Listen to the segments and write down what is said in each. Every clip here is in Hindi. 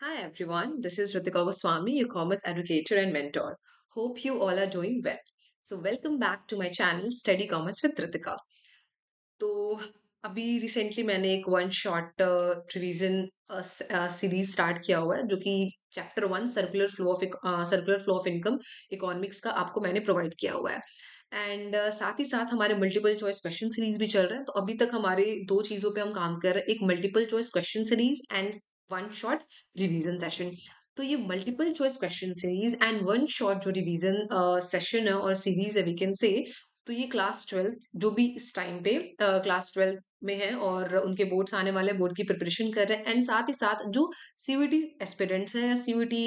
Hi everyone, this is Ritika Goswami, your commerce educator and mentor. Hope you all are doing well. So welcome back to my channel Study Commerce with Ritika. तो अभी रिसेंटली मैंने एक one shot revision series start किया हुआ है जो कि chapter one circular flow of income economics का आपको मैंने प्रोवाइड किया हुआ है एंड साथ ही साथ हमारे मल्टीपल चॉइस क्वेश्चन सीरीज भी चल रहे हैं तो अभी तक हमारे दो चीजों पे हम काम कर रहे हैं एक multiple choice question series and one shot revision session तो ये multiple choice question series and one shot जो रिवीजन सेशन है और सीरीज है वी कैन से तो ये क्लास ट्वेल्थ जो भी इस टाइम पे क्लास ट्वेल्थ में है और उनके बोर्ड्स आने वाले बोर्ड की प्रिपरेशन कर रहे हैं एंड साथ ही साथ जो सीयूईटी एस्पिरेंट्स हैं या सीयूईटी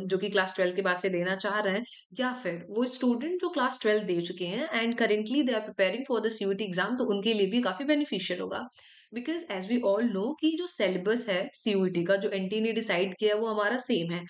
जो कि क्लास ट्वेल्थ के बाद से देना चाह रहे हैं या फिर वो स्टूडेंट जो क्लास ट्वेल्थ दे चुके हैं and currently they are preparing for the CUET exam तो उनके लिए भी काफी बेनिफिशियल होगा because as we all know कि जो सिलेबस है सीयूईटी का जो एनटी ने डिसाइड किया है वो हमारा सेम है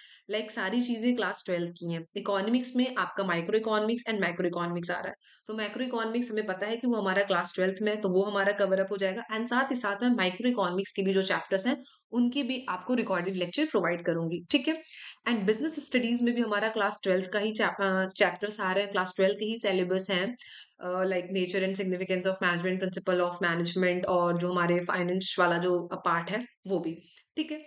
सारी चीजें क्लास ट्वेल्थ की हैं इकोनॉमिक्स में आपका microeconomics and macroeconomics आ रहा है तो मैक्रो इकोनॉमिक्स हमें पता है कि वो हमारा क्लास ट्वेल्थ में है तो वो हमारा कवर अप हो जाएगा एंड साथ ही साथ में माइक्रो इकोनॉमिक्स के भी जो चैप्टर्स हैं उनके भी आपको रिकॉर्डेड लेक्चर प्रोवाइड करूंगी ठीक है एंड बिजनेस स्टडीज में भी हमारा क्लास ट्वेल्थ का ही चैप्टर्स आ रहे हैं क्लास ट्वेल्थ के ही सिलेबस हैं nature and significance of management principle of management और जो हमारे फाइनेंस वाला जो पार्ट है वो भी ठीक है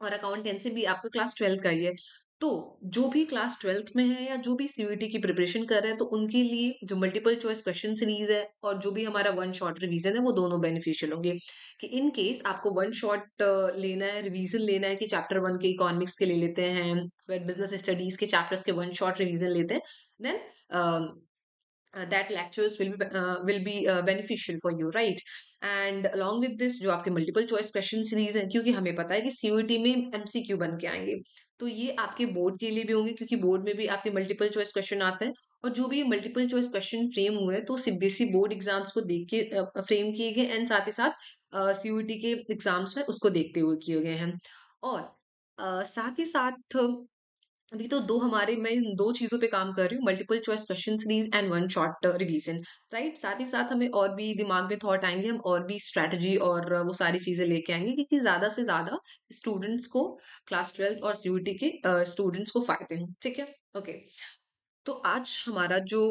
और अकाउंटेंसी भी आपका क्लास ट्वेल्थ का ही है तो जो भी क्लास ट्वेल्थ में है या जो भी सीयूईटी की प्रिपरेशन कर रहे हैं तो उनके लिए जो मल्टीपल चॉइस क्वेश्चन सीरीज है और जो भी हमारा वन शॉट रिवीजन है वो दोनों बेनिफिशियल होंगे कि इन केस आपको वन शॉट लेना है रिवीजन लेना है कि चैप्टर वन के इकोनॉमिक्स के ले लेते हैं फिर बिजनेस स्टडीज के चैप्टर्स के वन शॉट रिवीजन लेते हैं then that lectures will be beneficial for you right and along with this जो आपके मल्टीपल चॉइस क्वेश्चन सीरीज है क्योंकि हमें पता है कि सीयूईटी में एमसीक्यू बन के आएंगे तो ये आपके बोर्ड के लिए भी होंगे क्योंकि बोर्ड में भी आपके मल्टीपल चॉइस क्वेश्चन आते हैं और जो भी मल्टीपल चॉइस क्वेश्चन फ्रेम हुए हैं तो सीबीएसई बोर्ड एग्जाम्स को देख के फ्रेम किए गए एंड साथ ही साथ सीयूईटी के एग्जाम्स में उसको देखते हुए किए गए हैं और साथ ही साथ अभी तो दो हमारे मैं इन दो चीजों पे काम कर रही हूँ multiple choice question series and one short revision right साथ ही साथ हमें और भी दिमाग में थॉट आएंगे हम और भी स्ट्रेटजी और वो सारी चीजें लेके आएंगे क्योंकि ज्यादा से ज्यादा स्टूडेंट्स को क्लास ट्वेल्थ और सीयूटी के स्टूडेंट्स को फायदे हैं ठीक है ओके तो आज हमारा जो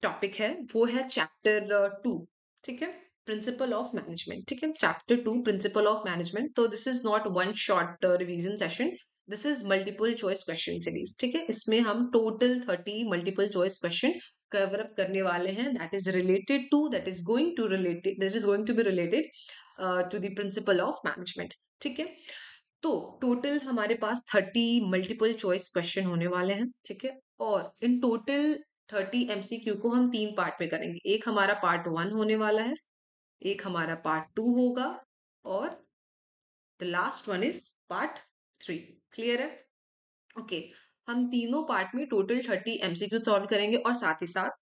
टॉपिक है वो है चैप्टर टू ठीक है प्रिंसिपल ऑफ मैनेजमेंट ठीक है chapter two principle of management तो this is not one short revision session this is multiple choice question series ठीक है इसमें हम total 30 multiple choice question cover up करने वाले हैं that is going to be related to the principle of management ठीक है तो टोटल हमारे पास 30 मल्टीपल चॉइस क्वेश्चन होने वाले हैं ठीक है और इन टोटल 30 एमसीक्यू को हम तीन पार्ट में करेंगे एक हमारा पार्ट वन होने वाला है एक हमारा पार्ट टू होगा और the last one is part three clear है ओके हम तीनों पार्ट में टोटल 30 एमसीक्यू सॉल्व करेंगे और साथ ही साथ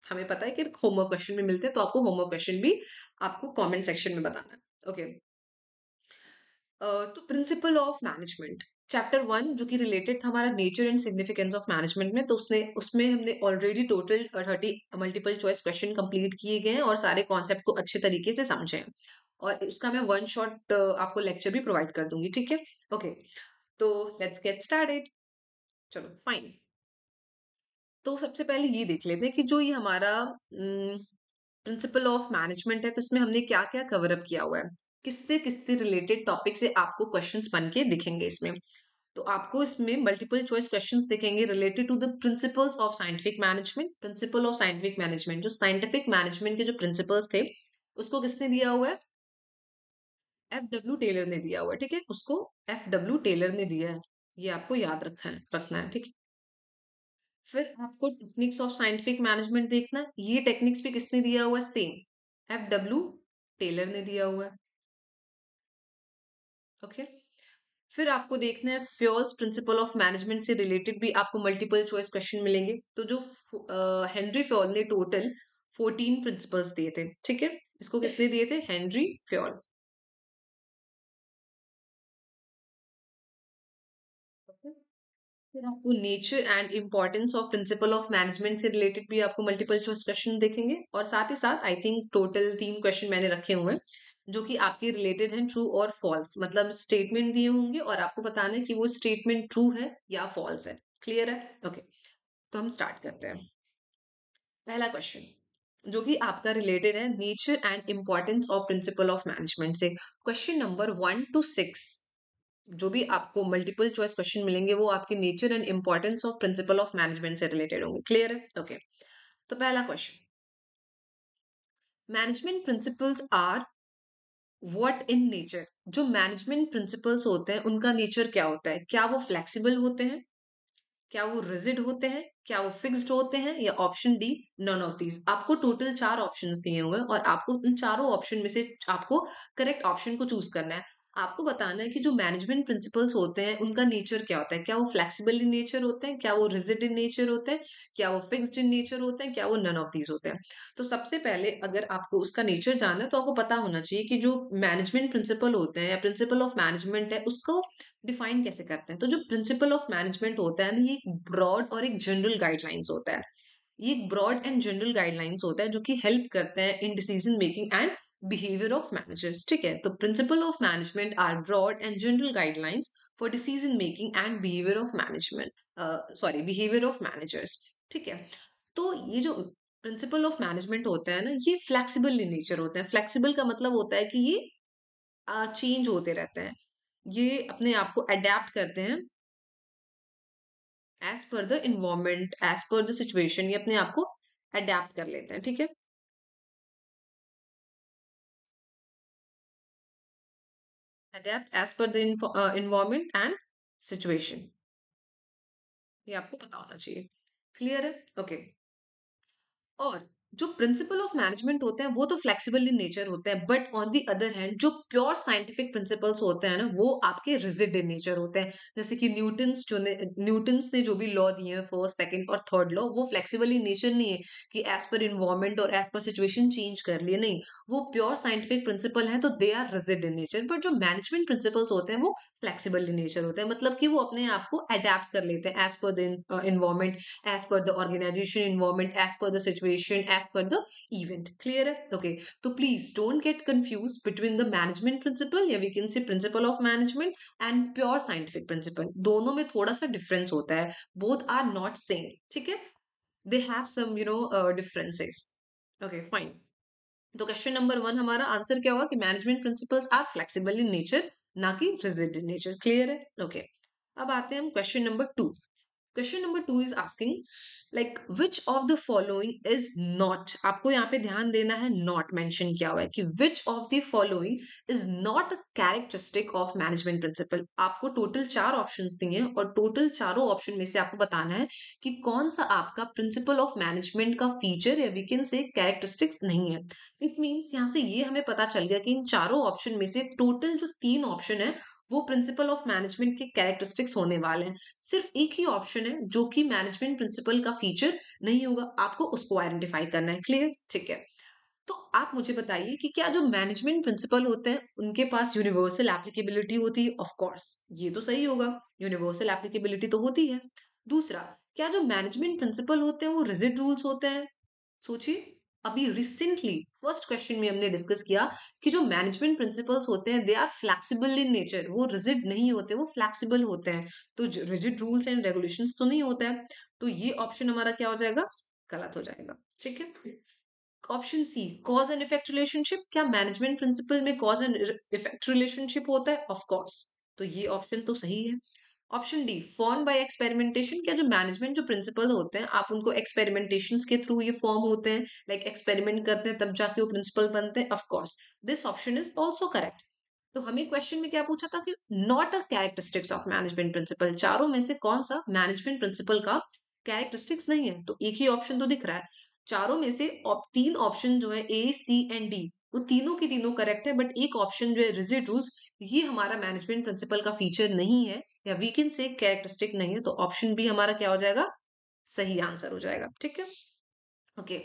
हमें पता है कि होमवर्क क्वेश्चन भी मिलते हैं तो आपको होमवर्क क्वेश्चन भी आपको कमेंट सेक्शन में बताना है ओके तो principle of management chapter one जो कि रिलेटेड था हमारा nature and significance of management में तो उसमें हमने already total 30 multiple choice question complete किए गए हैं और सारे कॉन्सेप्ट को अच्छे तरीके से समझे हैं और उसका मैं वन शॉट आपको लेक्चर भी प्रोवाइड कर दूंगी ठीक है ओके तो लेट्स गेट स्टार्टेड चलो फाइन तो सबसे पहले ये देख लेते हैं कि जो ये हमारा प्रिंसिपल ऑफ मैनेजमेंट है तो इसमें हमने क्या क्या कवर अप किया हुआ है किससे किससे रिलेटेड टॉपिक से आपको क्वेश्चंस बन के दिखेंगे इसमें तो आपको इसमें मल्टीपल चॉइस क्वेश्चंस दिखेंगे related to the principles of scientific management principle of scientific management जो साइंटिफिक मैनेजमेंट के जो प्रिंसिपल्स थे उसको किसने दिया हुआ है एफ डब्ल्यू टेलर ने दिया हुआ है ठीक है उसको एफ डब्ल्यू टेलर ने दिया है ये आपको याद रखना है ठीक है फिर आपको टेक्निक्स ऑफ साइंटिफिक मैनेजमेंट देखना है ये टेक्निक्स भी किसने दिया हुआ है सेम एफ डब्ल्यू टेलर ने दिया हुआ है ओके फिर आपको देखना है फ्योल्स प्रिंसिपल ऑफ मैनेजमेंट से रिलेटेड भी आपको मल्टीपल चॉइस क्वेश्चन मिलेंगे तो जो हेनरी फ्योल ने टोटल 14 प्रिंसिपल्स दिए थे ठीक है इसको किसने दिए थे हेनरी फ्योल फिर आपको nature and importance of principle of management से रिलेटेड भी आपको मल्टीपल चॉइस क्वेश्चन देखेंगे और साथ ही साथ आई थिंक टोटल 3 क्वेश्चन मैंने रखे हुए हैं जो कि आपके रिलेटेड हैं ट्रू और फॉल्स, मतलब स्टेटमेंट दिए होंगे और आपको बताना है कि वो स्टेटमेंट ट्रू है या फॉल्स है। क्लियर है? ओके, तो हम स्टार्ट करते हैं। पहला क्वेश्चन जो कि आपका रिलेटेड है nature and importance of principle of management से। क्वेश्चन नंबर 1 to 6 जो भी आपको मल्टीपल चॉइस क्वेश्चन मिलेंगे वो आपके nature and importance of principle of management से रिलेटेड होंगे। क्लियर है? ओके, तो पहला question, management principles are what in nature. जो मैनेजमेंट प्रिंसिपल्स होते हैं उनका नेचर क्या होता है? क्या वो फ्लेक्सिबल होते हैं, क्या वो रिजिड होते हैं, क्या वो फिक्स्ड होते हैं, या option D none of these. आपको टोटल 4 ऑप्शंस दिए हुए हैं और आपको उन चारों ऑप्शन में से आपको करेक्ट ऑप्शन को चूज करना है। आपको बताना है कि जो मैनेजमेंट प्रिंसिपल्स होते हैं उनका नेचर क्या होता है। क्या वो फ्लेक्सिबल इन नेचर होते हैं, क्या वो रिजिड इन नेचर होते हैं, क्या वो फिक्स्ड इन नेचर होते हैं, क्या वो नन ऑफ दीज होते हैं। तो सबसे पहले अगर आपको उसका नेचर जानना है तो आपको पता होना चाहिए कि जो मैनेजमेंट प्रिंसिपल होते हैं या प्रिंसिपल ऑफ मैनेजमेंट है उसको डिफाइन कैसे करते हैं। तो जो प्रिंसिपल ऑफ मैनेजमेंट होता है ना, ये एक ब्रॉड और एक जनरल गाइडलाइंस होता है। ये एक ब्रॉड एंड जनरल गाइडलाइंस होता है जो कि हेल्प करते हैं in decision making and behaviour of managers. ठीक है, तो principle of management are broad and general guidelines for decision making and behaviour of management, sorry, behaviour of managers. ठीक है, तो ये जो प्रिंसिपल ऑफ मैनेजमेंट होता है ना, ये फ्लेक्सिबल इन नेचर होते हैं। फ्लेक्सिबल का मतलब होता है कि ये चेंज होते रहते हैं, ये अपने आप को अडेप्ट करते हैं as per the environment, as per the situation, ये अपने आप को अडेप्ट कर लेते हैं। ठीक है, adapt as per the environment and situation, ये आपको पता होना चाहिए। क्लियर है? ओके, और जो प्रिंसिपल ऑफ मैनेजमेंट होते हैं वो तो फ्लेक्सिबल इन नेचर होते हैं, but on the other hand जो प्योर साइंटिफिक प्रिंसिपल्स होते हैं ना, वो आपके रिजिड इन नेचर होते हैं। जैसे कि न्यूटन्स ने जो भी लॉ दिए हैं, फर्स्ट, सेकंड और थर्ड लॉ, वो फ्लेक्सिबल इन नेचर नहीं है कि एज पर इन्वायरमेंट और एज पर सिचुएशन चेंज कर लिए, नहीं। वो प्योर साइंटिफिक प्रिंसिपल है तो they are rigid in nature. But जो मैनेजमेंट प्रिंसिपल्स होते हैं वो फ्लेक्सिबल इन नेचर होते हैं, मतलब कि वो अपने आप को अडेप्ट कर लेते हैं as per the environment, as per the organization environment, as per the situation, as per the event. Clear है? Okay, तो please don't get confused between the management principle, या we can say principle of management, and pure scientific principle. दोनों में थोड़ा सा difference होता है, both are not same. ठीक है, they have some differences. Okay, fine. तो क्वेश्चन नंबर 1 हमारा आंसर क्या होगा कि management principles are flexible in nature, ना कि रिजिड इन नेचर। क्लियर है? ओके, अब आते हैं हम question number 2। Question number 2 is asking like which of the following is not. आपको यहाँ पे ध्यान देना है, नॉट मेंशन किया हुआ है कि which of the following is not a characteristic of management principle. आपको टोटल 4 ऑप्शंस दिए हैं और टोटल चारों ऑप्शन में से आपको बताना है कि कौन सा आपका प्रिंसिपल ऑफ मैनेजमेंट का फीचर या वी कैन से कैरेक्टरिस्टिक्स नहीं है। इट मीन्स यहाँ से ये हमें पता चल गया कि इन चारों ऑप्शन में से टोटल जो 3 ऑप्शन है वो प्रिंसिपल ऑफ मैनेजमेंट के कैरेक्टरिस्टिक्स होने वाले हैं। सिर्फ एक ही ऑप्शन है जो कि मैनेजमेंट प्रिंसिपल का फीचर नहीं होगा, आपको उसको आइडेंटिफाई करना है। क्लियर? ठीक है, तो आप मुझे बताइए कि क्या जो मैनेजमेंट प्रिंसिपल होते हैं उनके पास यूनिवर्सल एप्लीकेबिलिटी होती है? ऑफ कोर्स, ये तो सही होगा, यूनिवर्सल एप्लीकेबिलिटी तो होती है। दूसरा, क्या जो मैनेजमेंट प्रिंसिपल होते हैं वो रिजिड रूल्स होते हैं? सोचिए, अभी रिसेंटली फर्स्ट क्वेश्चन में हमने डिस्कस किया कि जो मैनेजमेंट प्रिंसिपल्स होते हैं they are flexible in nature, वो रिजिड नहीं होते, वो फ्लेक्सिबल होते हैं। तो रिजिड रूल्स एंड रेगुलेशंस तो नहीं होता है, तो ये ऑप्शन हमारा क्या हो जाएगा? गलत हो जाएगा। ठीक है, option C, cause and effect relationship. क्या मैनेजमेंट प्रिंसिपल में कॉज एंड इफेक्ट रिलेशनशिप होता है? ऑफ कोर्स, तो ये ऑप्शन तो सही है। Option D, form by experimentation. क्या जो मैनेजमेंट जो प्रिंसिपल होते हैं आप उनको एक्सपेरिमेंटेशंस के थ्रू ये फॉर्म होते हैं, लाइक एक्सपेरिमेंट करते हैं तब जाके वो प्रिंसिपल बनते हैं? Of course, this option is also correct. तो हमें क्वेश्चन में क्या पूछा था कि not a characteristics of management principle, चारों में से कौन सा मैनेजमेंट प्रिंसिपल का कैरेक्टरिस्टिक्स नहीं है? तो एक ही ऑप्शन तो दिख रहा है। चारों में से 3 ऑप्शन जो है ए, सी एंड डी, वो तीनों की तीनों करेक्ट है, बट एक ऑप्शन जो है रिजिड रूल्स, ये हमारा मैनेजमेंट प्रिंसिपल का फीचर नहीं है, या वी कैन से कैरेक्टरिस्टिक नहीं है। तो ऑप्शन बी हमारा क्या हो जाएगा? सही आंसर हो जाएगा। ठीक है, ओके,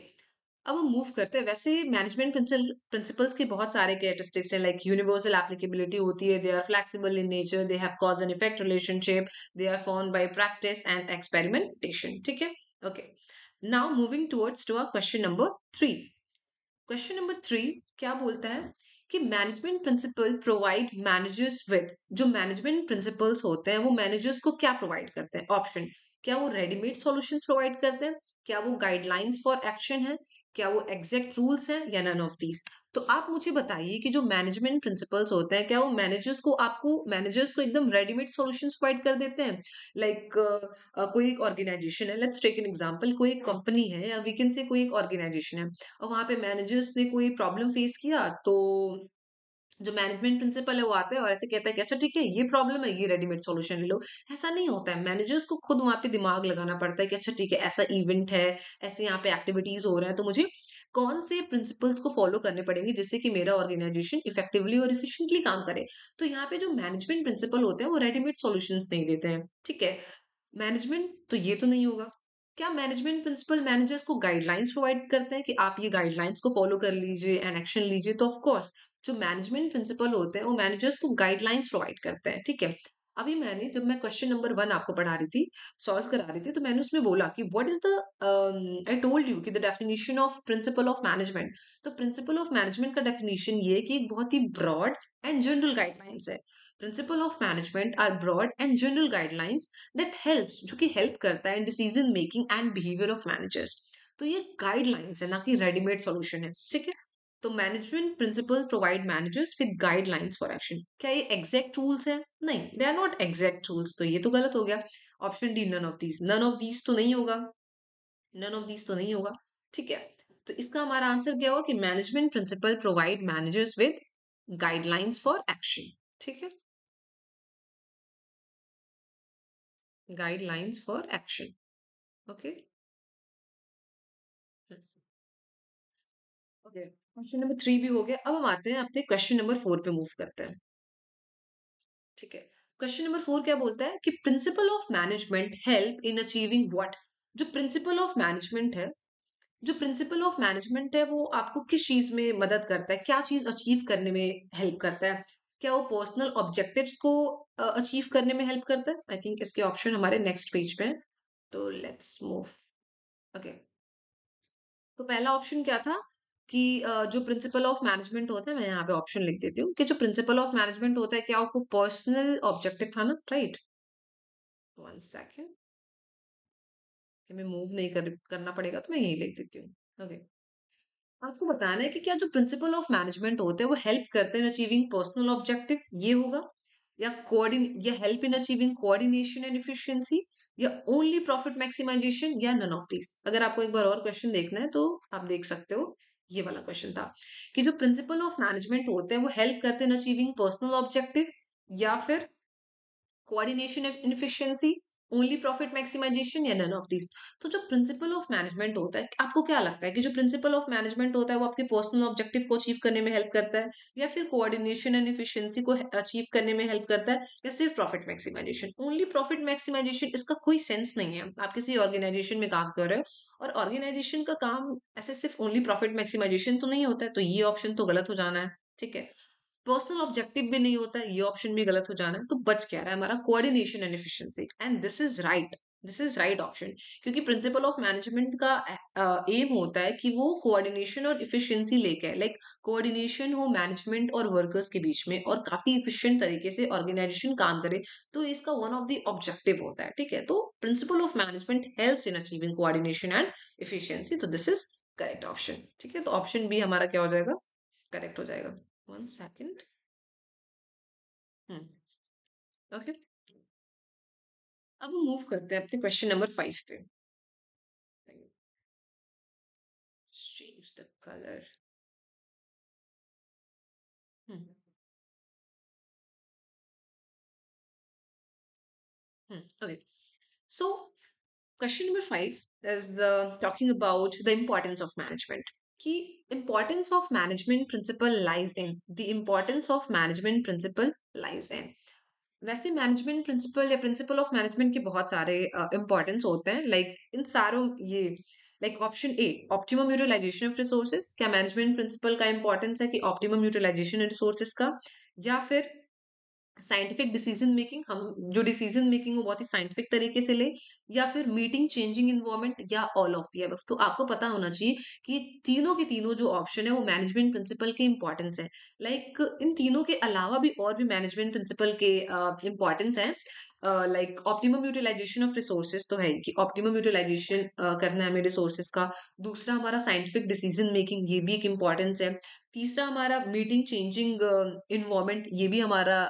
अब हम मूव करते हैं। वैसे मैनेजमेंट प्रिंसिपल्स के बहुत सारे कैरेक्टरिस्टिक्स हैं, लाइक यूनिवर्सल एप्लीकेबिलिटी होती है, they are flexible in nature, they have cause and effect relationship, they are found by practice and experimentation. ठीक है, okay, now moving towards to our question number 3। Question number 3 क्या बोलता है कि management principle provide managers with, जो मैनेजमेंट प्रिंसिपल्स होते हैं वो मैनेजर्स को क्या प्रोवाइड करते हैं? ऑप्शन, क्या वो रेडीमेड सॉल्यूशंस प्रोवाइड करते हैं, क्या वो गाइडलाइंस फॉर एक्शन है, क्या वो एग्जैक्ट रूल्स हैं, या नन ऑफ दीज? तो आप मुझे बताइए कि जो मैनेजमेंट प्रिंसिपल्स होते हैं क्या वो मैनेजर्स को एकदम रेडीमेड सॉल्यूशंस प्रोवाइड कर देते हैं? लाइक कोई एक ऑर्गेनाइजेशन है, लेट्स टेक एन एग्जांपल, कोई एक कंपनी है या वी कैन से कोई एक ऑर्गेनाइजेशन है, और वहां पे मैनेजर्स ने कोई प्रॉब्लम फेस किया, तो जो मैनेजमेंट प्रिंसिपल है वो आता है और ऐसे कहता है कि अच्छा ठीक है ये प्रॉब्लम है, ये रेडीमेड सॉल्यूशन ले लो। ऐसा नहीं होता है, मैनेजर्स को खुद वहां पे दिमाग लगाना पड़ता है कि अच्छा ठीक है ऐसा इवेंट है, ऐसे यहाँ पे एक्टिविटीज हो रहे हैं, तो मुझे कौन से प्रिंसिपल्स को फॉलो करने पड़ेंगे जिससे कि मेरा ऑर्गेनाइजेशन इफेक्टिवली और इफिशिएंटली काम करे। तो यहाँ पे जो मैनेजमेंट प्रिंसिपल होते हैं वो रेडीमेड सॉल्यूशंस नहीं देते हैं, ठीक है। मैनेजमेंट तो ये तो नहीं होगा। क्या मैनेजमेंट प्रिंसिपल मैनेजर्स को गाइडलाइंस प्रोवाइड करते हैं कि आप ये गाइडलाइंस को फॉलो कर लीजिए एंड एक्शन लीजिए? तो ऑफ कोर्स जो मैनेजमेंट प्रिंसिपल होते हैं वो मैनेजर्स को गाइडलाइंस प्रोवाइड करते हैं, ठीक है। अभी मैंने जब मैं क्वेश्चन नंबर 1 आपको पढ़ा रही थी, सॉल्व करा रही थी, तो मैंने उसमें बोला कि what is the, I told you कि the definition of principle of management. तो प्रिंसिपल ऑफ मैनेजमेंट का डेफिनेशन ये है कि एक बहुत ही ब्रॉड एंड जनरल गाइडलाइंस है। Principle of management are broad and general guidelines that helps, जो कि हेल्प करता है in decision making and behaviour of managers. तो ये गाइडलाइंस है, ना कि रेडीमेड सॉल्यूशन है, ठीक है। तो management principle provide managers with guidelines for action. क्या ये एग्जैक्ट रूल्स है? नहीं, they are not exact rules, तो ये तो गलत हो गया। Option D, none of these. None of these तो नहीं होगा, नन ऑफ दीज तो नहीं होगा, ठीक है। तो इसका हमारा आंसर क्या होगा कि management principle provide managers with guidelines for action, ठीक है। Guidelines for action, okay. Okay, question number 3 भी हो गया। अब हम आते हैं अपने क्वेश्चन नंबर 4 पे मूव करते हैं, ठीक है। क्वेश्चन नंबर 4 क्या बोलता है कि principal of management help in achieving what? जो प्रिंसिपल ऑफ मैनेजमेंट है, जो प्रिंसिपल ऑफ मैनेजमेंट है वो आपको किस चीज में मदद करता है, क्या चीज अचीव करने में हेल्प करता है? क्या वो पर्सनल ऑब्जेक्टिव्स को अचीव करने में हेल्प करता है? आई थिंक इसके ऑप्शन हमारे नेक्स्ट पेज पे हैं, तो लेट्स मूव। ओके, तो पहला ऑप्शन क्या था कि जो प्रिंसिपल ऑफ मैनेजमेंट होता है, मैं यहाँ पे ऑप्शन लिख देती हूँ कि जो प्रिंसिपल ऑफ मैनेजमेंट होता है क्या आपको पर्सनल ऑब्जेक्टिव था ना, राइट? वन सेकेंड, कि मैं मूव नहीं करना पड़ेगा तो मैं यही लिख देती हूँ। ओके, आपको बताना है कि क्या जो प्रिंसिपल ऑफ मैनेजमेंट होते हैं वो हेल्प करते हैं अचीविंग पर्सनल ऑब्जेक्टिव, ये होगा, या कोऑर्डिन या help in achieving coordination and efficiency, या ओनली प्रॉफिट मैक्सिमाइजेशन, या नन ऑफ दिस। अगर आपको एक बार और क्वेश्चन देखना है तो आप देख सकते हो, ये वाला क्वेश्चन था कि जो प्रिंसिपल ऑफ मैनेजमेंट होते हैं वो हेल्प करते हैं अचीविंग पर्सनल ऑब्जेक्टिव, या फिर coordination and efficiency, only profit maximisation, या नन ऑफ दिस। तो जो प्रिंसिपल ऑफ मैनेजमेंट होता है, आपको क्या लगता है कि जो प्रिंसिपल ऑफ मैनेजमेंट होता है वो आपके पर्सनल ऑब्जेक्टिव को अचीव करने में हेल्प करता है, या फिर कोऑर्डिनेशन एंड इफिशिएंसी को अचीव करने में हेल्प करता है, या सिर्फ profit maximisation? Only profit maximisation, इसका कोई सेंस नहीं है। आप किसी ऑर्गेनाइजेशन में काम कर रहे हो और ऑर्गेनाइजेशन का काम ऐसे सिर्फ ओनली प्रॉफिट मैक्सिमाइजेशन तो नहीं होता है, तो ये ऑप्शन तो गलत हो जाना है, ठीक है। पर्सनल ऑब्जेक्टिव भी नहीं होता है, ये ऑप्शन भी गलत हो जाना है, तो बच क्या रहा है हमारा? Coordination and efficiency, and this is right, this is right option. क्योंकि प्रिंसिपल ऑफ मैनेजमेंट का एम होता है कि वो कोऑर्डिनेशन और इफिशिएंसी लेके आए, लाइक कोऑर्डिनेशन हो मैनेजमेंट और वर्कर्स के बीच में और काफी इफिशिएंट तरीके से ऑर्गेनाइजेशन काम करे, तो इसका वन ऑफ द ऑब्जेक्टिव होता है, ठीक है। तो principle of management helps in achieving coordination and efficiency, तो दिस इज करेक्ट ऑप्शन, ठीक है। तो ऑप्शन बी हमारा क्या हो जाएगा? करेक्ट हो जाएगा। One second. Hmm, okay. अब हम मूव करते हैं अपने क्वेश्चन नंबर 5 पे। Change the colour. Hmm, okay. So question number 5 is the talking about the importance of management, कि importance of management principle lies in, the importance of management principle lies in। वैसे मैनेजमेंट प्रिंसिपल या प्रिंसिपल ऑफ मैनेजमेंट के बहुत सारे इंपॉर्टेंस होते हैं, लाइक इन सारों ये, like option A, optimum utilisation of resources. क्या मैनेजमेंट प्रिंसिपल का इंपॉर्टेंस है कि ऑप्टिमम यूटिलाइजेशन रिसोर्सेज का? या फिर साइंटिफिक डिसीजन मेकिंग, हम जो डिसीजन मेकिंग वो बहुत ही साइंटिफिक तरीके से ले, या फिर मीटिंग चेंजिंग इन्वायरमेंट, या ऑल ऑफ द अबव। तो आपको पता होना चाहिए कि तीनों के तीनों जो ऑप्शन है वो मैनेजमेंट प्रिंसिपल के इंपॉर्टेंस है। लाइक इन तीनों के अलावा भी और भी मैनेजमेंट प्रिंसिपल के इंपॉर्टेंस है। Like optimum utilisation of resources तो है ही, कि ऑप्टिमम यूटिलाइजेशन करना है हमें रिसोर्सेज का। दूसरा हमारा साइंटिफिक डिसीजन मेकिंग, ये भी एक इम्पॉर्टेंस है। तीसरा हमारा मीटिंग चेंजिंग इन्वायरमेंट, ये भी हमारा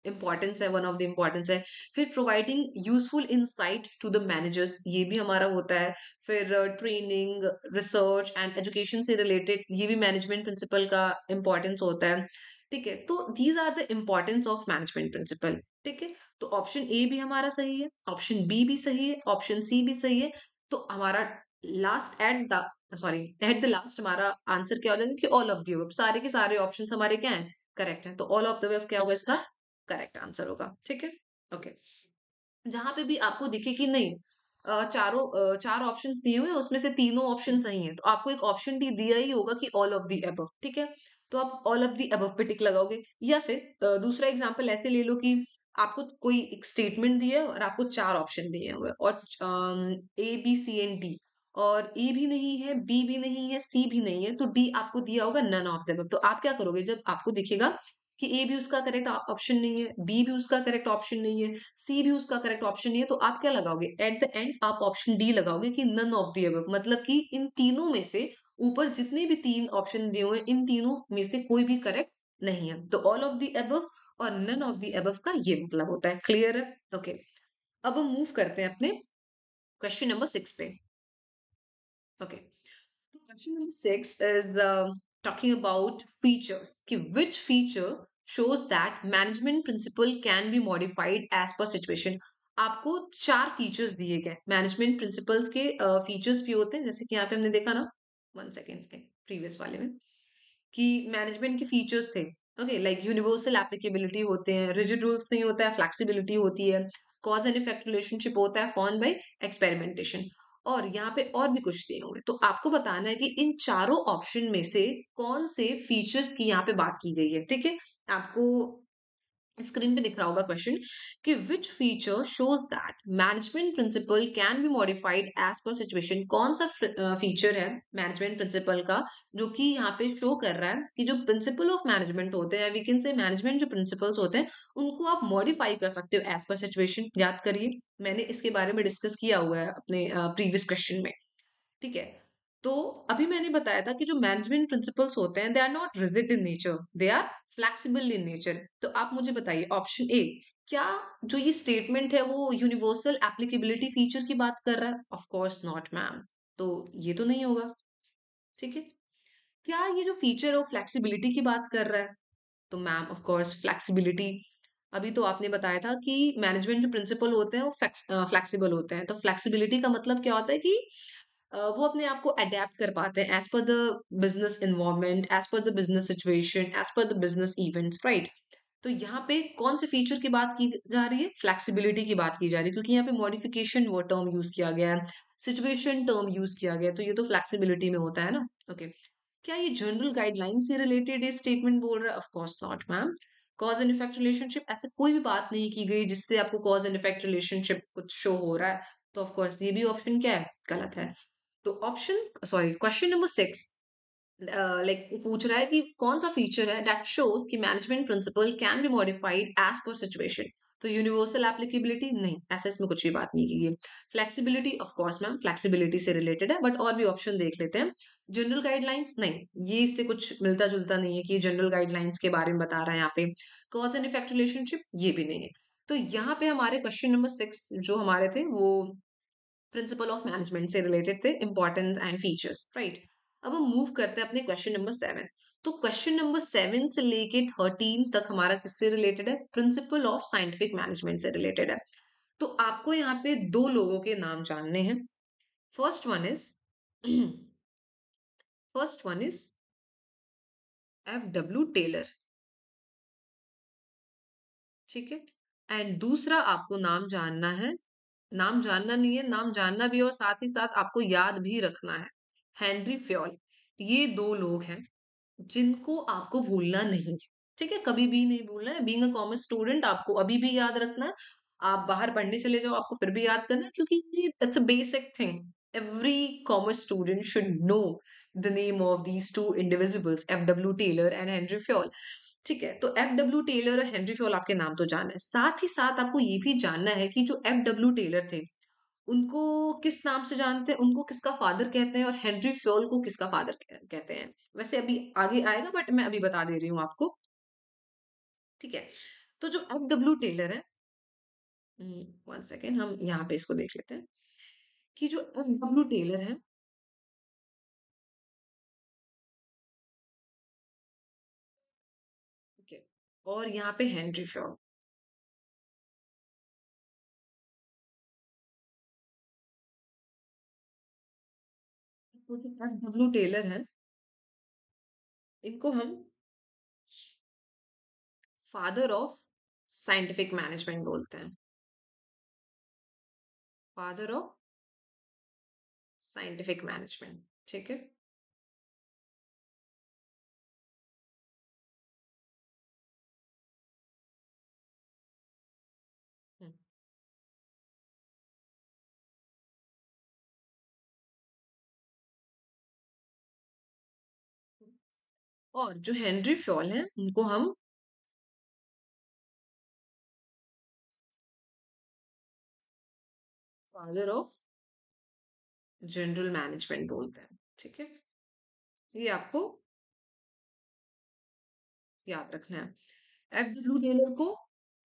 इम्पॉर्टेंस है, वन ऑफ द इम्पॉर्टेंस है। फिर providing useful insight to the managers, ये भी हमारा होता है। फिर ट्रेनिंग, रिसर्च एंड एजुकेशन से रिलेटेड, ये भी मैनेजमेंट प्रिंसिपल का इम्पॉर्टेंस होता है। ठीक है, तो these are the importance of management principle. ठीक है, तो ऑप्शन ए भी हमारा सही है, ऑप्शन बी भी सही है, ऑप्शन सी भी सही है। तो हमारा last at the sorry at the last हमारा आंसर क्या हो जाएगा, कि ऑल ऑफ द अबव, सारे के सारे ऑप्शन हमारे क्या हैं, करेक्ट है। तो ऑल ऑफ द अबव क्या होगा इसका करेक्ट आंसर होगा। ठीक है, ओके। जहां पे भी आपको दिखे कि नहीं, चार ऑप्शंस दिए हुए हैं, उसमें से तीनों ऑप्शन सही हैं, तो आपको एक ऑप्शन डी दिया ही होगा कि ऑल ऑफ द अबव। ठीक है, तो आप ऑल ऑफ द अबव पे टिक लगाओगे। या फिर दूसरा एग्जांपल ऐसे ले लो कि आपको कोई एक स्टेटमेंट दिया है और आपको चार ऑप्शन दिए हुए हैं, और A B C and D, और ए भी नहीं है, बी भी नहीं है, सी भी नहीं है, तो डी आपको दिया होगा नन ऑफ द अबव। तो आप क्या करोगे, जब आपको दिखेगा कि ए भी उसका करेक्ट ऑप्शन नहीं है, बी भी उसका करेक्ट ऑप्शन नहीं है, सी भी उसका करेक्ट ऑप्शन नहीं है, तो आप क्या लगाओगे, एट द एंड आप ऑप्शन डी लगाओगे, कि नन ऑफ द अबव, मतलब कि इन तीनों में से ऊपर जितने भी तीन ऑप्शन दिए हुए हैं, इन तीनों में से कोई भी करेक्ट नहीं है। तो ऑल ऑफ द अबव और नन ऑफ द अबव का ये मतलब होता है। क्लियर है? ओके, अब हम मूव करते हैं अपने क्वेश्चन नंबर 6 पे। Okay, question number 6 is talking about features. कि which feature shows that management principle can be modified as per situation? आपको चार फीचर्स दिए गए मैनेजमेंट प्रिंसिपल्स के। फीचर्स भी होते हैं, जैसे कि यहाँ पे हमने देखा ना, वन सेकेंड, प्रीवियस वाले में, कि मैनेजमेंट के फीचर्स थे। ओके, लाइक यूनिवर्सल एप्लीकेबिलिटी होते हैं, रिजिड रूल्स नहीं होता है, फ्लेक्सिबिलिटी होती है, कॉज एंड इफेक्ट रिलेशनशिप होता है, फॉर्म बाय एक्सपेरिमेंटेशन, और यहाँ पे और भी कुछ दिए होंगे। तो आपको बताना है कि इन चारों ऑप्शन में से कौन से फीचर्स की यहाँ पे बात की गई है। ठीक है, आपको स्क्रीन पे दिख रहा होगा क्वेश्चन, कि which feature shows that management principle can be modified as per situation. कौन सा फीचर है मैनेजमेंट प्रिंसिपल का जो कि यहाँ पे शो कर रहा है कि जो प्रिंसिपल ऑफ मैनेजमेंट होते हैं, वी कैन से मैनेजमेंट जो प्रिंसिपल्स होते हैं, उनको आप मॉडिफाई कर सकते हो एज पर सिचुएशन। याद करिए, मैंने इसके बारे में डिस्कस किया हुआ है अपने प्रीवियस क्वेश्चन में। ठीक है, तो अभी मैंने बताया था कि जो मैनेजमेंट प्रिंसिपल्स होते हैं, they are not rigid in nature, they are flexible in nature. तो आप मुझे बताइए, ऑप्शन ए, क्या जो ये स्टेटमेंट है वो यूनिवर्सल एप्लीकेबिलिटी फीचर की बात कर रहा है? ऑफ कोर्स नॉट मैम, तो ये तो नहीं होगा। ठीक है, क्या ये जो फीचर है वो फ्लेक्सिबिलिटी की बात कर रहा है? तो मैम ऑफ कोर्स फ्लेक्सिबिलिटी, अभी तो आपने बताया था कि मैनेजमेंट जो प्रिंसिपल होते हैं वो फ्लेक्सिबल होते हैं। तो फ्लेक्सिबिलिटी का मतलब क्या होता है कि वो अपने आप को अडेप्ट कर पाते हैं as per the business environment, as per the business situation, as per the business events, right? तो यहाँ पे कौन से फीचर की बात की जा रही है? फ्लेक्सिबिलिटी की बात की जा रही है, क्योंकि यहाँ पे मॉडिफिकेशन वो टर्म यूज किया गया है, सिचुएशन टर्म यूज किया गया है, तो ये तो फ्लेक्सिबिलिटी में होता है ना। ओके, क्या ये जनरल गाइडलाइन से रिलेटेड ये स्टेटमेंट बोल रहा है? Of course not ma'am. Cause and effect relationship, ऐसे कोई भी बात नहीं की गई जिससे आपको कॉज एंड इफेक्ट रिलेशनशिप कुछ शो हो रहा है, तो ऑफ कोर्स ये भी ऑप्शन क्या है, गलत है। तो option sorry question number 6 like पूछ रहा है कि कौन सा फीचर है दैट शोज कि management principle can be modified as per situation. तो यूनिवर्सल एप्लीकेबिलिटी नहीं, ऐसा इसमें कुछ भी बात नहीं की गई। Flexibility of course ma'am flexibility से रिलेटेड है, बट और भी ऑप्शन देख लेते हैं। जनरल गाइडलाइंस नहीं, ये इससे कुछ मिलता जुलता नहीं है कि जनरल गाइडलाइंस के बारे में बता रहा है यहाँ पे। कॉज एंड इफेक्ट रिलेशनशिप ये भी नहीं है। तो यहाँ पे हमारे क्वेश्चन नंबर 6 जो हमारे थे वो प्रिंसिपल ऑफ मैनेजमेंट से रिलेटेड थे, इंपॉर्टेंस एंड फीचर्स, राइट? अब हम मूव करते हैं अपने क्वेश्चन नंबर 7। तो क्वेश्चन नंबर 7 से लेके 13 तक हमारा किससे रिलेटेड है? प्रिंसिपल ऑफ साइंटिफिक मैनेजमेंट से रिलेटेड है। तो आपको यहाँ पे दो लोगों के नाम जानने हैं। First one is first one is F.W. Taylor. ठीक है, एंड दूसरा आपको नाम जानना है, नाम जानना नहीं है, नाम जानना भी है और साथ ही साथ आपको याद भी रखना है, हेनरी फ्योल। ये दो लोग हैं जिनको आपको भूलना नहीं है। ठीक है, कभी भी नहीं भूलना है। बीइंग अ कॉमर्स स्टूडेंट आपको अभी भी याद रखना है। आप बाहर पढ़ने चले जाओ, आपको फिर भी याद करना है, क्योंकि ये it's a basic thing. Every commerce student should know the name of these two individuals, FW. Taylor and Henri Fayol. ठीक है, तो एफ.डब्ल्यू. टेलर और हेनरी फ्योल आपके नाम तो जाना है। साथ ही साथ आपको ये भी जानना है कि जो एफ.डब्ल्यू. टेलर थे, उनको किस नाम से जानते हैं, उनको किसका फादर कहते हैं, और हेनरी फ्योल को किसका फादर कहते हैं। वैसे अभी आगे आएगा, बट मैं अभी बता दे रही हूँ आपको। ठीक है, तो जो एफ.डब्ल्यू. टेलर है, 1 सेकेंड, हम यहाँ पे इसको देख लेते हैं कि जो एफ.डब्ल्यू. टेलर है, ठीक है, और यहाँ पे हेनरी फ्योल। तो जो एफ.डब्ल्यू. टेलर है, इनको हम फादर ऑफ साइंटिफिक मैनेजमेंट बोलते हैं। Father of scientific management. ठीक है। हम्म, और जो हेनरी फ्योल है, उनको हम फादर ऑफ जनरल मैनेजमेंट बोलते हैं। ठीक है, ये आपको याद रखना है। एफ.डब्ल्यू. टेलर को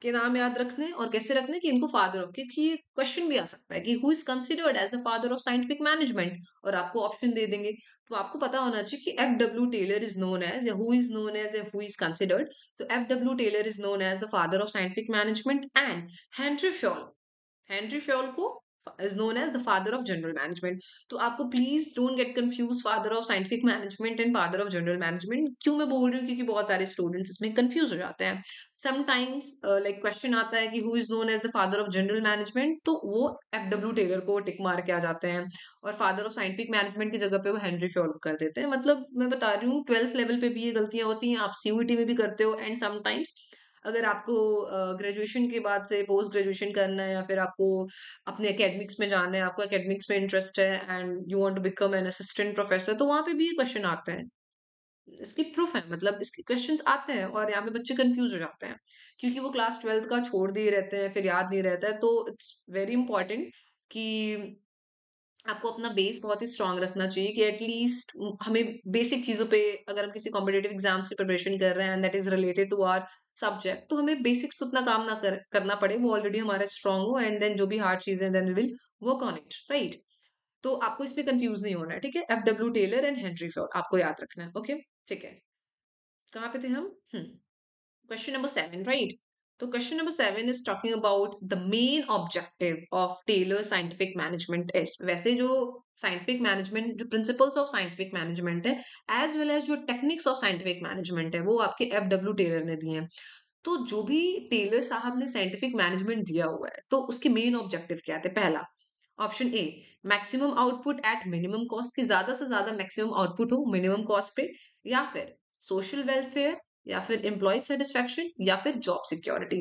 के नाम याद रखने हैं, और कैसे रखने हैं कि इनको फादर ऑफ, क्योंकि ये क्वेश्चन भी आ सकता है कि who is considered as a father of scientific management, और आपको ऑप्शन दे देंगे। तो आपको पता होना चाहिए कि FW. Taylor is known as, या हु इज नोन एज, या हु इज कंसिडर्ड। तो FW. Taylor is known as the father of scientific management, and Henri Fayol को is known as the father of general management. तो आपको please don't get confuse father of scientific management and father of general management. क्यों मैं बोल रही हूँ, क्योंकि बहुत सारे स्टूडेंट्स इसमें कंफ्यूज हो जाते हैं। समटाइम्स लाइक क्वेश्चन आता है कि who is known as the father of general management, तो वो एफ.डब्ल्यू. टेलर को टिक मार के आ जाते हैं, और फादर ऑफ साइंटिफिक मैनेजमेंट की जगह पे वो हेनरी फ्योल को कर देते हैं। मतलब मैं बता रही हूँ, 12th लेवल पे भी ये गलतियां होती हैं, आप सीयूईटी में भी करते हो, एंड समटाइम्स अगर आपको ग्रेजुएशन के बाद से पोस्ट ग्रेजुएशन करना है, या फिर आपको अपने एकेडमिक्स में जाना है, आपको एकेडमिक्स में इंटरेस्ट है, and you want to become an assistant professor, तो वहां पे भी ये क्वेश्चन आते हैं। इसकी प्रूफ है, मतलब इसके क्वेश्चंस आते हैं, और यहाँ पे बच्चे कंफ्यूज हो जाते हैं, क्योंकि वो क्लास 12th का छोड़ दिए रहते हैं, फिर याद नहीं रहता है। तो इट्स वेरी इंपॉर्टेंट कि आपको अपना बेस बहुत ही स्ट्रांग रखना चाहिए, कि एटलीस्ट हमें बेसिक चीजों पे, अगर हम किसी कॉम्पिटेटिव एग्जाम्स की प्रिपरेशन कर रहे हैं that is related to our subject, तो हमें बेसिक्स पे उतना काम ना करना पड़े, वो ऑलरेडी हमारा स्ट्रांग हो, एंड देन जो भी हार्ड चीजें then we will work on it, right. तो आपको इसमें कंफ्यूज नहीं होना है, ठीक है। F W. Taylor and Henri Fayol आपको याद रखना है, ओके। ठीक है, कहाँ पे थे हम? Question number 7, right? So question number 7 is talking about the main objective of Taylor's scientific management is, वैसे जो scientific management, जो principles of scientific management है, as well as जो techniques of scientific management है, वो आपके F.W. टेलर ने दिए हैं। तो जो भी टेलर साहब ने साइंटिफिक मैनेजमेंट दिया हुआ है, तो उसके मेन ऑब्जेक्टिव क्या थे? पहला, option A, maximum output at minimum cost, की ज्यादा से ज्यादा मैक्सिमम आउटपुट हो मिनिमम कॉस्ट पे, या फिर सोशल वेलफेयर, या फिर एम्प्लॉय सेटिस्फेक्शन, या फिर जॉब सिक्योरिटी।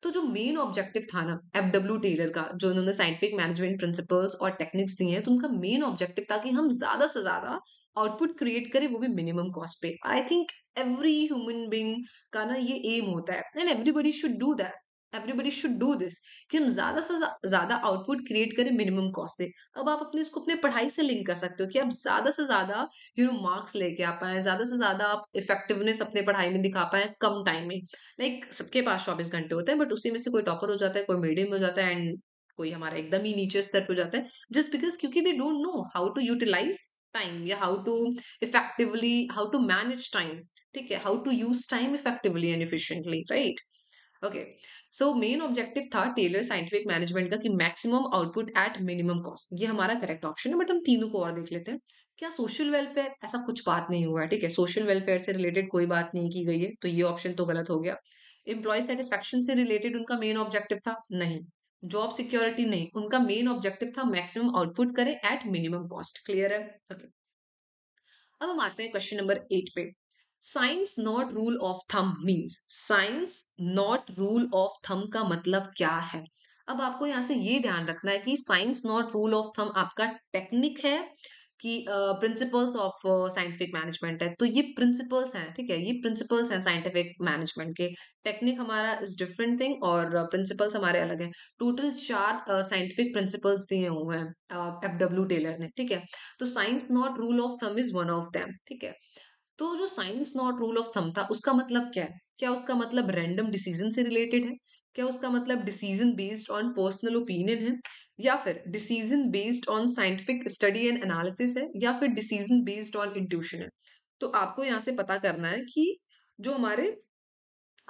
तो जो मेन ऑब्जेक्टिव था ना एफ.डब्ल्यू. टेलर का, जो उन्होंने साइंटिफिक मैनेजमेंट प्रिंसिपल्स और टेक्निक्स दिए हैं, तो उनका मेन ऑब्जेक्टिव था कि हम ज्यादा से ज्यादा आउटपुट क्रिएट करें, वो भी मिनिमम कॉस्ट पे। I think every human being का ना ये एम होता है, and everybody should do this, कि हम ज्यादा से ज्यादा आउटपुट क्रिएट करें मिनिमम कॉस्ट से। अब आप अपने इसको अपने पढ़ाई से लिंक कर सकते हो, कि आप ज्यादा से ज्यादा मार्क्स लेके आ पाए, ज्यादा से ज्यादा आप इफेक्टिवनेस अपने पढ़ाई में दिखा पाए कम टाइम में। लाइक सबके पास 24 घंटे होते हैं, बट उसी में से कोई टॉपर हो जाता है, कोई मीडियम हो जाता है, एंड कोई हमारा एकदम ही नीचे स्तर पे हो जाता है, जस्ट बिकॉज क्योंकि they don't know how to utilize time, या हाउ टू मैनेज टाइम। ठीक है, how to use time effectively and efficiently, right. Okay, so main objective था टेलर साइंटिफिक मैनेजमेंट का, कि maximum output at minimum cost, ये हमारा करेक्ट ऑप्शन है। बट हम तीनों को और देख लेते हैं। क्या सोशल वेलफेयर, ऐसा कुछ बात नहीं हुआ है, ठीक है, सोशल वेलफेयर से रिलेटेड कोई बात नहीं की गई है, तो ये ऑप्शन तो गलत हो गया। एम्प्लॉय सेटिस्फेक्शन से रिलेटेड उनका मेन ऑब्जेक्टिव था, नहीं। जॉब सिक्योरिटी, नहीं, उनका मेन ऑब्जेक्टिव था मैक्सिमम आउटपुट करें एट मिनिमम कॉस्ट। क्लियर है? ओके, अब हम आते हैं क्वेश्चन नंबर 8 पे। Science not rule of thumb means, science not rule of thumb का मतलब क्या है? अब आपको यहाँ से ये ध्यान रखना है कि science not rule of thumb आपका टेक्निक है कि प्रिंसिपल्स ऑफ साइंटिफिक मैनेजमेंट है। तो ये प्रिंसिपल्स हैं, ठीक है, ये प्रिंसिपल्स हैं साइंटिफिक मैनेजमेंट के। टेक्निक हमारा इज डिफरेंट थिंग और प्रिंसिपल्स हमारे अलग हैं। टोटल 4 साइंटिफिक प्रिंसिपल्स दिए हुए हैं FW टेलर ने, ठीक है। तो science not rule of thumb is one of them, ठीक है। तो जो science not rule of thumb था उसका मतलब क्या है? क्या उसका मतलब रैंडम डिसीजन से रिलेटेड है? क्या उसका मतलब decision based on personal opinion है? या फिर decision based on scientific study and analysis है? या फिर डिसीजन बेस्ड ऑन इंट्यूशन है? तो आपको यहाँ से पता करना है कि जो हमारे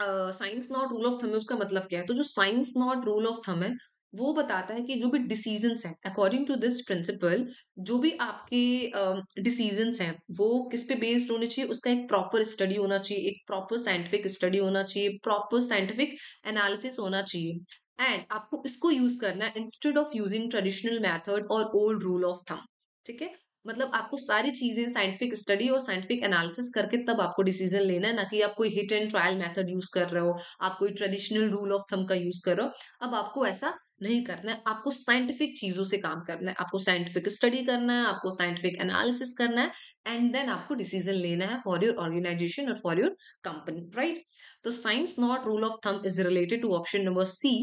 science not rule of thumb है उसका मतलब क्या है। तो जो science not rule of thumb है वो बताता है कि जो भी डिसीजंस हैं अकॉर्डिंग टू दिस प्रिंसिपल, जो भी आपके डिसीजंस हैं वो किस पे बेस्ड होने चाहिए, उसका एक प्रॉपर स्टडी होना चाहिए, एक प्रॉपर साइंटिफिक स्टडी होना चाहिए, प्रॉपर साइंटिफिक एनालिसिस होना चाहिए। एंड आपको इसको यूज करना है instead of using traditional method और ओल्ड रूल ऑफ थंब, ठीक है। मतलब आपको सारी चीजें साइंटिफिक स्टडी और साइंटिफिक एनालिसिस करके तब आपको डिसीजन लेना है, ना कि आप कोई hit and trial method use कर रहे हो, आप कोई ट्रेडिशनल रूल ऑफ थंब का यूज कर रहे हो। अब आपको ऐसा नहीं करना है, आपको साइंटिफिक चीजों से काम करना है, आपको साइंटिफिक स्टडी करना है, आपको साइंटिफिक एनालिसिस करना है एंड देन आपको डिसीजन लेना है फॉर योर ऑर्गेनाइजेशन और फॉर योर कंपनी, राइट। तो science not rule of thumb is related to option number C,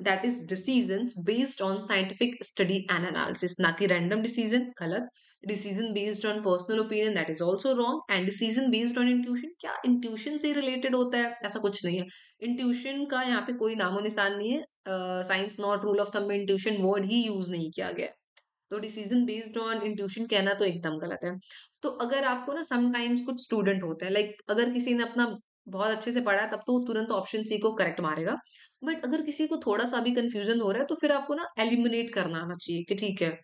that is decisions based on scientific study and analysis, ना कि रैंडम डिसीजन, गलत। Decision based on personal opinion, that is also wrong. And decision based on intuition, क्या इंट्यूशन से रिलेटेड होता है? ऐसा कुछ नहीं है। इंट्यूशन का यहाँ पे कोई नामो निशान नहीं है। Science not rule of thumb में इंट्यूशन वर्ड ही यूज नहीं किया गया है। तो डिसीजन बेस्ड ऑन इंट्यूशन कहना तो एकदम गलत है। तो अगर आपको ना समटाइम्स कुछ स्टूडेंट होते हैं, लाइक अगर किसी ने अपना बहुत अच्छे से पढ़ा है तब तो वो तुरंत ऑप्शन सी को करेक्ट मारेगा। बट अगर किसी को थोड़ा सा भी कंफ्यूजन हो रहा है तो फिर आपको ना एलिमिनेट करना आना चाहिए कि ठीक है।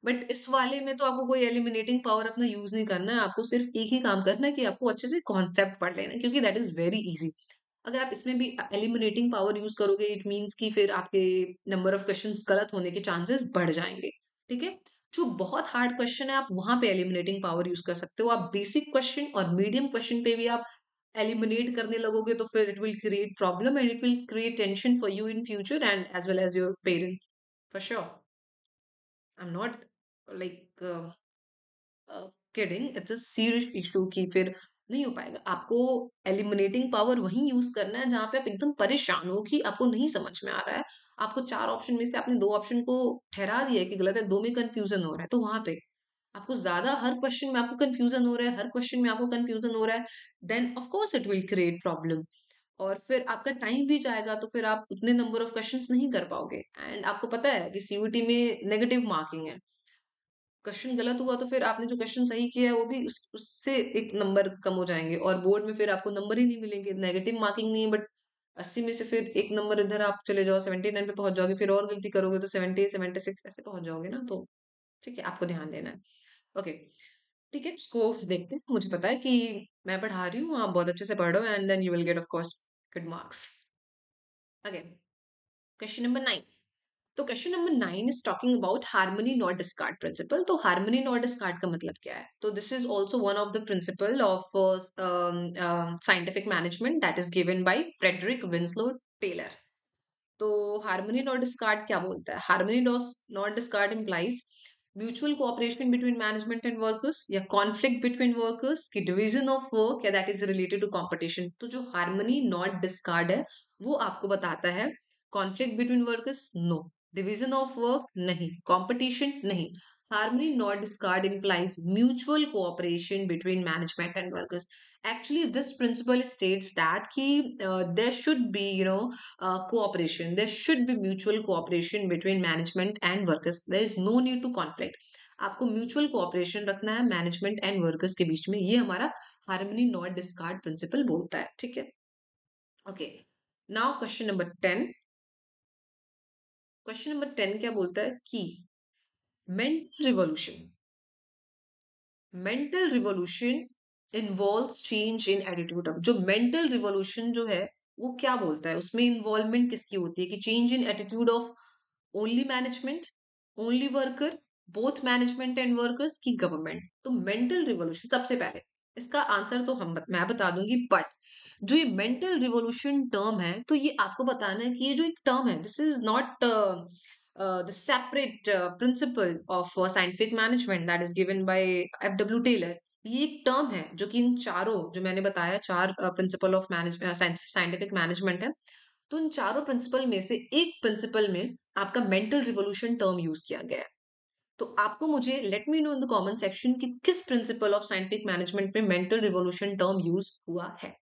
बट इस वाले में तो आपको कोई एलिमिनेटिंग पावर अपना यूज नहीं करना है, आपको सिर्फ एक ही काम करना है कि आपको अच्छे से कॉन्सेप्ट पढ़ लेना है, क्योंकि दैट इज वेरी इजी। अगर आप इसमें भी एलिमिनेटिंग पावर यूज करोगे इट मीन्स कि फिर आपके नंबर ऑफ क्वेश्चंस गलत होने के चांसेस बढ़ जाएंगे, ठीक है। जो बहुत हार्ड क्वेश्चन है आप वहां पे एलिमिनेटिंग पावर यूज कर सकते हो। आप बेसिक क्वेश्चन और मीडियम क्वेश्चन पे भी आप एलिमिनेट करने लगोगे तो फिर it will create problem and it will create tension for you in future and as well as your parent, for sure. I am not like kidding, it's a serious issue कि फिर नहीं हो पाएगा। आपको एलिमिनेटिंग पावर वहीं यूज करना है जहां पे आप एकदम परेशान हो कि आपको नहीं समझ में आ रहा है। आपको 4 ऑप्शन में से आपने 2 ऑप्शन को ठहरा दिया है कि गलत है, 2 में कंफ्यूजन हो रहा है, तो वहां पे आपको ज्यादा हर क्वेश्चन में आपको कंफ्यूजन हो रहा है, हर क्वेश्चन में आपको कंफ्यूजन हो रहा है, then of course it will create problem. और फिर आपका टाइम भी जाएगा तो फिर आप उतने नंबर ऑफ क्वेश्चंस नहीं कर पाओगे। एंड आपको पता है कि सीयूटी में नेगेटिव मार्किंग है। क्वेश्चन गलत हुआ तो फिर आपने जो क्वेश्चन सही किया है वो भी उससे एक नंबर कम हो जाएंगे और बोर्ड में फिर आपको नंबर ही नहीं मिलेंगे। नेगेटिव मार्किंग नहीं है बट 80 में से फिर एक नंबर इधर आप चले जाओ, 79 पे पहुंच जाओगे, फिर और गलती करोगे तो 70 76 ऐसे पहुंच जाओगे ना। तो ठीक है, आपको ध्यान देना है। ओके, ठीक है, इसको देखते हैं। मुझे पता है कि मैं पढ़ा रही हूँ, आप बहुत अच्छे से पढ़ रहे हो and then you will get of course good marks. Okay, question number 9। तो question number 9 is talking about harmony not discord principle. तो हार्मनी नॉट डिस्कार्ड का मतलब क्या है? तो this is also one of the principle of scientific management that is given by Frederick Winslow Taylor. तो हार्मनी नॉट डिस्कार्ड क्या बोलता है? Harmony not discord implies mutual cooperation between management and workers, या कॉन्फ्लिक्ट बिटवीन वर्कर्स की डिवीजन ऑफ वर्क, या that is related to competition. तो जो हार्मनी नॉट डिस्कार्ड है वो आपको बताता है conflict between workers, no. Division of work, नहीं। कंपटीशन, नहीं। Harmony not discard implies mutual cooperation between management and workers. Actually this principle states that ki there should be cooperation, there should be mutual cooperation between management and workers, there is no need to conflict। आपको म्यूचुअल कोऑपरेशन रखना है मैनेजमेंट एंड वर्कर्स के बीच में, ये हमारा हार्मनी नॉट डिस्कार्ड प्रिंसिपल बोलता है, ठीक है। Okay, now question number 10। Question number 10 क्या बोलता है कि mental revolution, mental revolution involves change in attitude of. जो मेंटल रिवॉल्यूशन जो है वो क्या बोलता है, उसमें इन्वॉल्वमेंट किसकी होती है? कि change in attitude of only management, only worker, both management and workers, की गवर्नमेंट। तो मेंटल रिवॉल्यूशन सबसे पहले इसका आंसर तो मैं बता दूंगी, बट जो ये मेंटल रिवॉल्यूशन टर्म है, तो ये आपको बताना है कि ये जो एक टर्म है, this is not the separate principle of scientific management that is given by F.W. Taylor. ये एक टर्म है जो कि इन चारों जो मैंने बताया, चार प्रिंसिपल ऑफ साइंटिफिक मैनेजमेंट है, तो इन चारों प्रिंसिपल में से एक प्रिंसिपल में आपका मेंटल रिवॉल्यूशन टर्म यूज किया गया है। तो आपको मुझे late me know in the comment section कि किस प्रिंसिपल ऑफ साइंटिफिक मैनेजमेंट में मेंटल रिवॉल्यूशन टर्म यूज हुआ है।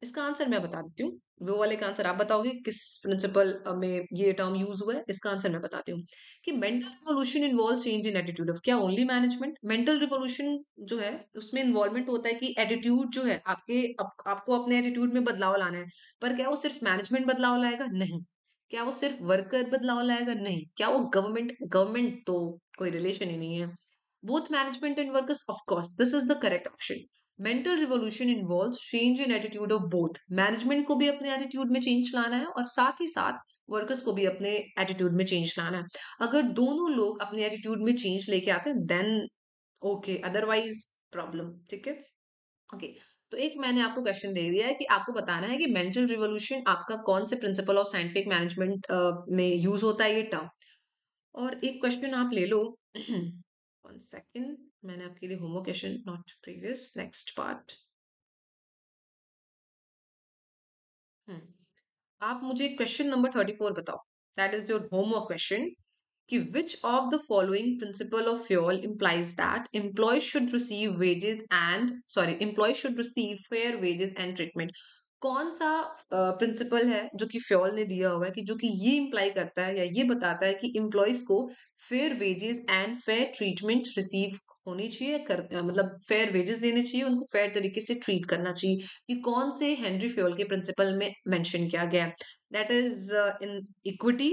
इसका आंसर मैं बता देती हूँ। वो वाले का आंसर आप बताओगे किस प्रिंसिपल में ये टर्म यूज हुआ है। इसका आंसर मैं बताती हूँ कि mental revolution involve change in attitude of, क्या ओनली मैनेजमेंट। मेंटल रिवॉल्यूशन जो है उसमें इन्वॉल्वमेंट होता है कि एटीट्यूड जो है आपको अपने एटीट्यूड में बदलाव लाना है। पर क्या वो सिर्फ मैनेजमेंट बदलाव लाएगा? नहीं। क्या वो सिर्फ वर्कर बदलाव लाएगा? नहीं। क्या वो गवर्नमेंट गवर्नमेंट तो कोई रिलेशन ही नहीं है। Both management and workers, of course this is the correct option. Mental revolution involves change in attitude of both, management को भी अपने एटीट्यूड में चेंज लाना है और साथ ही साथ वर्कर्स को भी अपने एटीट्यूड में चेंज लाना है। अगर दोनों लोग अपने एटीट्यूड में चेंज लेके आते हैं देन ओके, अदरवाइज प्रॉब्लम। ठीक है, ओके। तो एक मैंने आपको क्वेश्चन दे दिया है कि आपको बताना है कि मेंटल रिवॉल्यूशन आपका कौन से प्रिंसिपल ऑफ साइंटिफिक मैनेजमेंट में यूज होता है ये टर्म। और एक क्वेश्चन आप ले लो। 1 सेकेंड, मैंने आपके लिए homework question not previous, next part. आप मुझे क्वेश्चन नंबर 34 बताओ, that is your homework question, कि which of the following principle of fuel implies that employees should receive fair wages and treatment। कौन सा प्रिंसिपल है जो कि फ्योल ने दिया हुआ है कि जो कि ये इम्प्लाई करता है या ये बताता है कि एम्प्लॉयज को fair wages and fair treatment receive होनी चाहिए, मतलब फेयर वेजेस देने चाहिए, उनको फेयर तरीके से ट्रीट करना चाहिए। कि कौन से हेनरी फ्योल के प्रिंसिपल में मेंशन किया गया है? That is in equity,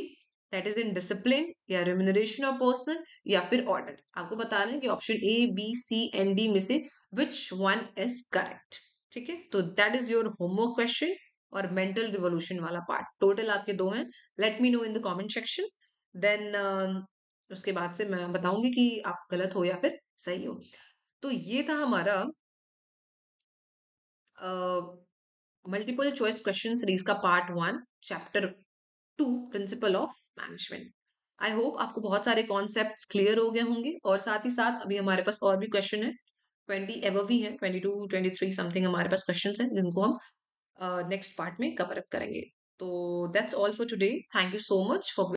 that is in discipline, या रेम्यूनरेशन ऑफ पर्सनल, या फिर ऑर्डर। आपको बताना है कि option A B C and D में से विच वन इज करेक्ट। ठीक है, तो that is your homework question और मेंटल रिवोल्यूशन वाला पार्ट। टोटल आपके दो हैं। Let me know in the comment section, then उसके बाद से मैं बताऊंगी कि आप गलत हो या फिर सही हो। तो ये था हमारा मल्टीपल चॉइस क्वेश्चन सीरीज का part 1, chapter 2, principal of management. I hope आपको बहुत सारे कॉन्सेप्ट्स क्लियर हो गए होंगे, और साथ ही साथ अभी हमारे पास और भी क्वेश्चन है, 20 एबव ही है, 22 23 समथिंग हमारे पास क्वेश्चन हैं जिनको हम नेक्स्ट पार्ट में कवर अप करेंगे। तो that's all for today, thank you so much for